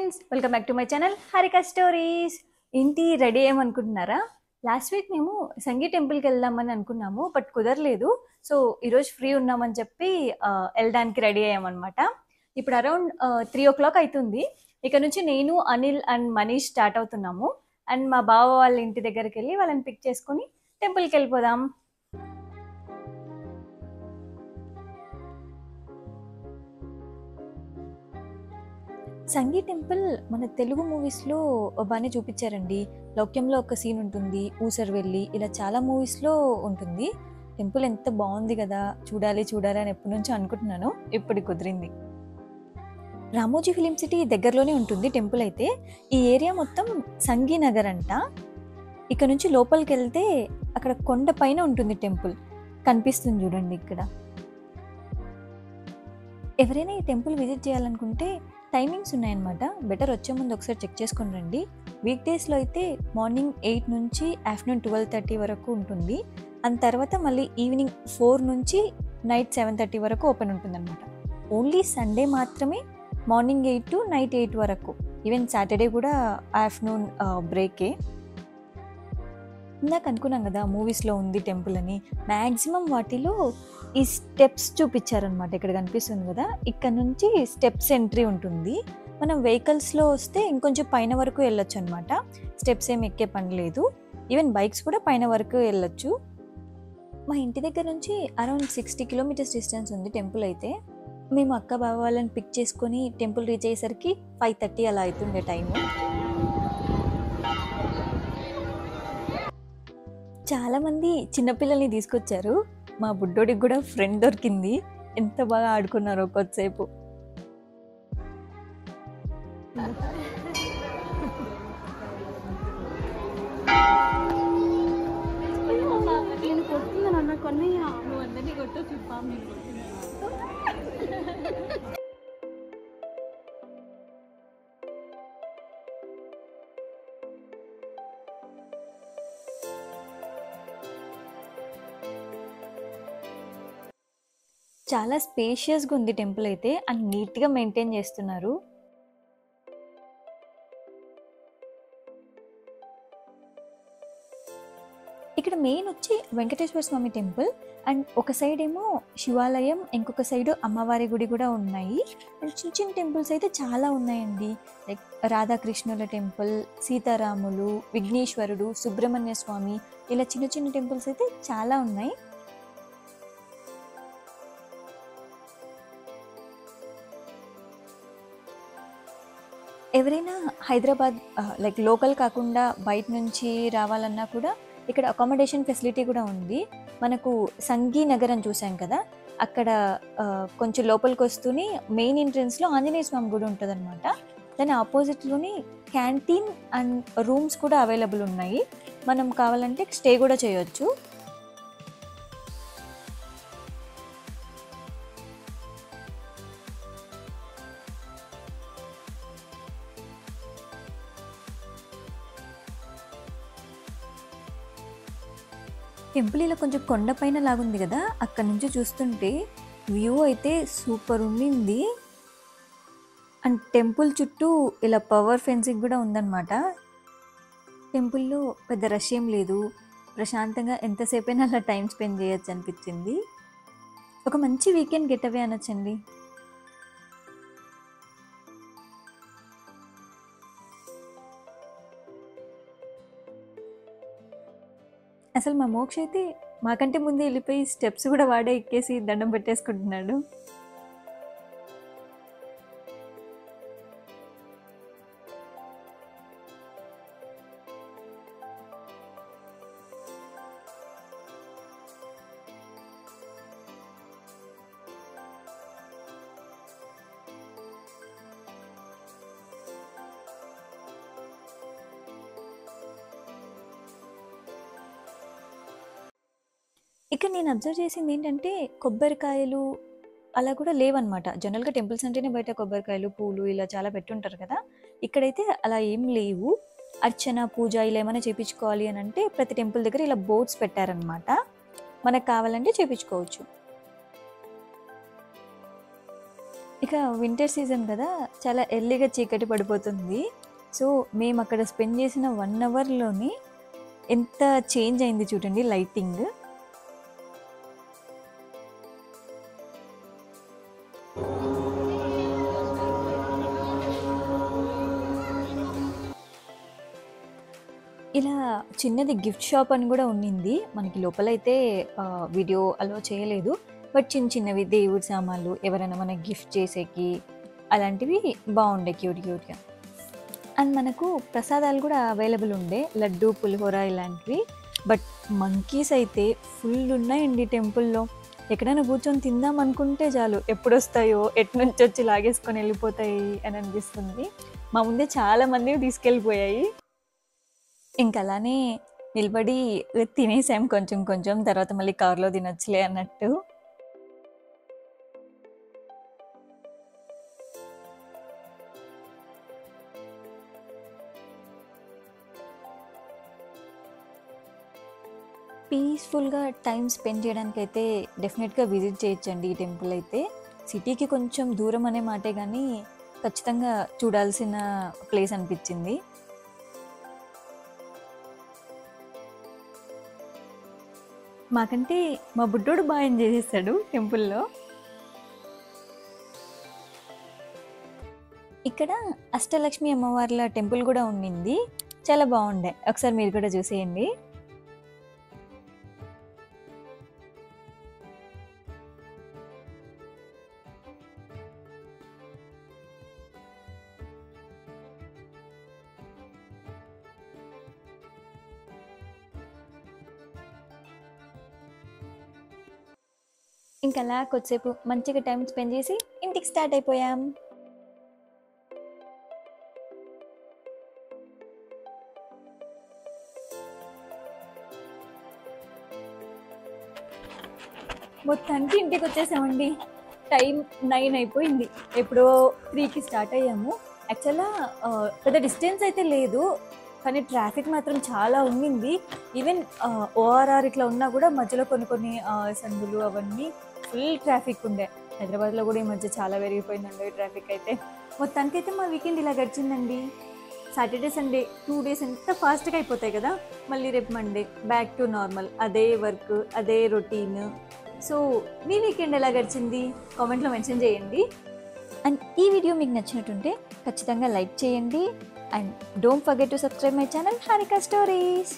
Friends, welcome back to my channel Harika stories. ఇంటి ready అయ్యామనుకుంటున్నారా? Last week మేము సంగీ టెంపుల్కి వెళ్దామని అనుకున్నాము, బట్ కుదరలేదు. సో ఈరోజు ఫ్రీ ఉన్నామని చెప్పి వెళ్ళడానికి రెడీ అయ్యామన్నమాట. ఇప్పుడు అరౌండ్ 3 o'clock అవుతుంది. ఇక నుంచి నేను, అనిల్ అండ్ మనీష్ స్టార్ట్ అవుతున్నాము. అండ్ మా బావ వాళ్ళ ఇంటి దగ్గరికి వెళ్ళి వాళ్ళని పిక్ చేసుకుని టెంపుల్కి వెళ్ళిపోదాం. సంగీ టెంపుల్ మన తెలుగు మూవీస్లో బాగానే చూపించారండి. లౌక్యంలో ఒక సీన్ ఉంటుంది, ఊసరవెల్లి, ఇలా చాలా మూవీస్లో ఉంటుంది. టెంపుల్ ఎంత బాగుంది కదా, చూడాలి చూడాలి అని ఎప్పటి నుంచో అనుకుంటున్నాను, ఇప్పుడు కుదిరింది. రామోజీ ఫిలిం సిటీ దగ్గరలోనే ఉంటుంది టెంపుల్ అయితే. ఈ ఏరియా మొత్తం సంగీ నగర్ అంట. ఇక్కడ నుంచి లోపలికి వెళ్తే అక్కడ కొండ పైన ఉంటుంది టెంపుల్, కనిపిస్తుంది చూడండి ఇక్కడ. ఎవరైనా ఈ టెంపుల్ విజిట్ చేయాలనుకుంటే టైమింగ్స్ ఉన్నాయన్నమాట. బెటర్ వచ్చే ముందు ఒకసారి చెక్ చేసుకొని రండి. వీక్ డేస్లో అయితే మార్నింగ్ 8 నుంచి ఆఫ్టర్నూన్ 12:30 వరకు ఉంటుంది. అండ్ తర్వాత మళ్ళీ ఈవినింగ్ 4 నుంచి నైట్ 7:30 వరకు ఓపెన్ ఉంటుందన్నమాట. ఓన్లీ సండే మాత్రమే మార్నింగ్ 8 టు నైట్ 8 వరకు. ఈవెన్ సాటర్డే కూడా ఆఫ్టర్నూన్ బ్రేకే. ఇందాక అనుకున్నాం కదా మూవీస్లో ఉంది టెంపుల్ అని. మ్యాక్సిమం వాటిలో ఈ స్టెప్స్ చూపించారనమాట. ఇక్కడ కనిపిస్తుంది కదా, ఇక్కడ నుంచి స్టెప్స్ ఎంట్రీ ఉంటుంది. మనం వెహికల్స్లో వస్తే ఇంకొంచెం పైన వరకు వెళ్ళొచ్చు అనమాట. స్టెప్స్ ఏమి ఎక్కే పని లేదు. ఈవెన్ బైక్స్ కూడా పైన వరకు వెళ్ళొచ్చు. మా ఇంటి దగ్గర నుంచి అరౌండ్ 60 kilometers డిస్టెన్స్ ఉంది టెంపుల్ అయితే. మేము అక్క బావ వాళ్ళని పిక్ చేసుకొని టెంపుల్ రీచ్ అయ్యేసరికి 5:30 అలా అవుతుండే టైము. చాలామంది చిన్నపిల్లల్ని తీసుకొచ్చారు. మా బుడ్డోడికి కూడా ఫ్రెండ్ దొరికింది. ఎంత బాగా ఆడుకున్నారో కొద్దిసేపు. చాలా స్పేషియస్గా ఉంది టెంపుల్ అయితే, అండ్ నీట్గా మెయింటైన్ చేస్తున్నారు. ఇక్కడ మెయిన్ వచ్చి వెంకటేశ్వర స్వామి టెంపుల్. అండ్ ఒక సైడ్ ఏమో శివాలయం, ఇంకొక సైడ్ అమ్మవారి గుడి కూడా ఉన్నాయి. అండ్ చిన్న చిన్న టెంపుల్స్ అయితే చాలా ఉన్నాయండి. లైక్ రాధాకృష్ణుల టెంపుల్, సీతారాములు, విఘ్నేశ్వరుడు, సుబ్రహ్మణ్య స్వామి, ఇలా చిన్న చిన్న టెంపుల్స్ అయితే చాలా ఉన్నాయి. ఎవరైనా హైదరాబాద్ లైక్ లోకల్ కాకుండా బయట నుంచి రావాలన్నా కూడా ఇక్కడ అకామిడేషన్ ఫెసిలిటీ కూడా ఉంది. మనకు సంగీ నగర్ అని చూసాం కదా, అక్కడ కొంచెం లోపలికి వస్తూనే మెయిన్ ఎంట్రన్స్లో ఆంజనేయ స్వామి గుడి ఉంటుంది అనమాట. దాని ఆపోజిట్లోని క్యాంటీన్ అండ్ రూమ్స్ కూడా అవైలబుల్ ఉన్నాయి. మనం కావాలంటే స్టే కూడా చేయొచ్చు. టెంపుల్ ఇలా కొంచెం కొండపైన లాగుంది కదా, అక్కడ నుంచి చూస్తుంటే వ్యూ అయితే సూపర్ ఉండింది. అండ్ టెంపుల్ చుట్టూ ఇలా పవర్ ఫెన్సింగ్ కూడా ఉందన్నమాట. టెంపుల్లో పెద్ద రష్ ఏం లేదు, ప్రశాంతంగా ఎంతసేపైనా అలా టైం స్పెండ్ చేయొచ్చు అనిపించింది. ఒక మంచి వీకెండ్ గెట్ అవే అనొచ్చండి. అసలు మా మోక్ష అయితే మాకంటే ముందే వెళ్ళిపోయి స్టెప్స్ కూడా వాడే ఎక్కేసి దండం పెట్టేసుకుంటున్నాడు. ఇక్కడ నేను అబ్జర్వ్ చేసింది ఏంటంటే కొబ్బరికాయలు అలా కూడా లేవన్నమాట. జనరల్గా టెంపుల్స్ అంటేనే బయట కొబ్బరికాయలు, పూలు ఇలా చాలా పెట్టుంటారు కదా, ఇక్కడైతే అలా ఏం లేవు. అర్చన, పూజ ఇలా ఏమైనా చేయించుకోవాలి అని అంటే ప్రతి టెంపుల్ దగ్గర ఇలా బోర్డ్స్ పెట్టారనమాట. మనకు కావాలంటే చేయించుకోవచ్చు. ఇక వింటర్ సీజన్ కదా, చాలా ఎర్లీగా చీకటి పడిపోతుంది. సో మేము అక్కడ స్పెండ్ చేసిన 1 అవర్‌లోని ఎంత చేంజ్ అయింది చూడండి లైటింగ్. ఇలా చిన్నది గిఫ్ట్ షాప్ అని కూడా ఉండింది. మనకి లోపలైతే వీడియో అలో చేయలేదు. బట్ చిన్న చిన్నవి దేవుడి సామాన్లు, ఎవరైనా మనకి గిఫ్ట్ చేసేకి అలాంటివి బాగుండే క్యూట్ క్యూట్‌గా. అండ్ మనకు ప్రసాదాలు కూడా అవైలబుల్ ఉండే, లడ్డు, పులిహోర ఇలాంటివి. బట్ మంకీస్ అయితే ఫుల్ ఉన్నాయండి టెంపుల్‌లో. ఎక్కడైనా కూర్చొని తిందాం అనుకుంటే చాలు, ఎప్పుడొస్తాయో, ఎటునుంచి వచ్చి లాగేసుకొని వెళ్ళిపోతాయి అని అనిపిస్తుంది. మా ముందే చాలా మందివి తీసుకెళ్ళిపోయాయి. ఇంక అలానే నిలబడి తినేసాం కొంచెం కొంచెం. తర్వాత మళ్ళీ కార్‌లో తినొచ్చులే అన్నట్టు. పీస్‌ఫుల్‌గా టైమ్ స్పెండ్ చేయడానికైతే డెఫినెట్‌గా విజిట్ చేయొచ్చండి ఈ టెంపుల్ అయితే. సిటీకి కొంచెం దూరం అనే మాటే గానీ, ఖచ్చితంగా చూడాల్సిన ప్లేస్ అనిపిచ్చింది. మాకంటే మా బుడ్డోడు బా ఎంజాయ్ చేశాడు టెంపుల్‌లో. ఇక్కడ అష్టలక్ష్మి అమ్మవార్ల టెంపుల్ గూడా ఉండింది. చాలా బావుండే. ఒకసారి మీరు కూడా చూసేయండి. ఇంకలా కొద్దిసేపు మంచిగా టైమ్ స్పెండ్ చేసి ఇంటికి స్టార్ట్ అయిపోయాం. మొత్తానికి ఇంటికొచ్చేసామండి. టైం 9 అయిపోయింది. ఎప్పుడో 3కి స్టార్ట్ అయ్యాము. యాక్చువల్‌గా పెద్ద డిస్టెన్స్ అయితే లేదు. కానీ ట్రాఫిక్ మాత్రం చాలా ఉండింది. ఈవెన్ ఓఆర్ఆర్ ఇట్లా ఉన్నా కూడా మధ్యలో కొన్ని కొన్ని సందులు అవన్నీ ఫుల్ ట్రాఫిక్ ఉండే. హైదరాబాద్‌లో కూడా ఈ మధ్య చాలా పెరిగిపోయిందండి ట్రాఫిక్ అయితే. మొత్తానికైతే మా వీకెండ్ ఇలా గడిచిందండి. సాటర్డే, సండే 2 డేస్ ఎంత ఫాస్ట్‌గా అయిపోతాయి కదా! మళ్ళీ రేపు మండే బ్యాక్ టు నార్మల్. అదే వర్క్, అదే రొటీన్. సో మీ వీకెండ్ ఎలా గడిచింది? కామెంట్‌లో మెన్షన్ చేయండి. అండ్ ఈ వీడియో మీకు నచ్చినట్టుంటే ఖచ్చితంగా లైక్ చేయండి. And don't forget to subscribe my channel Harika stories.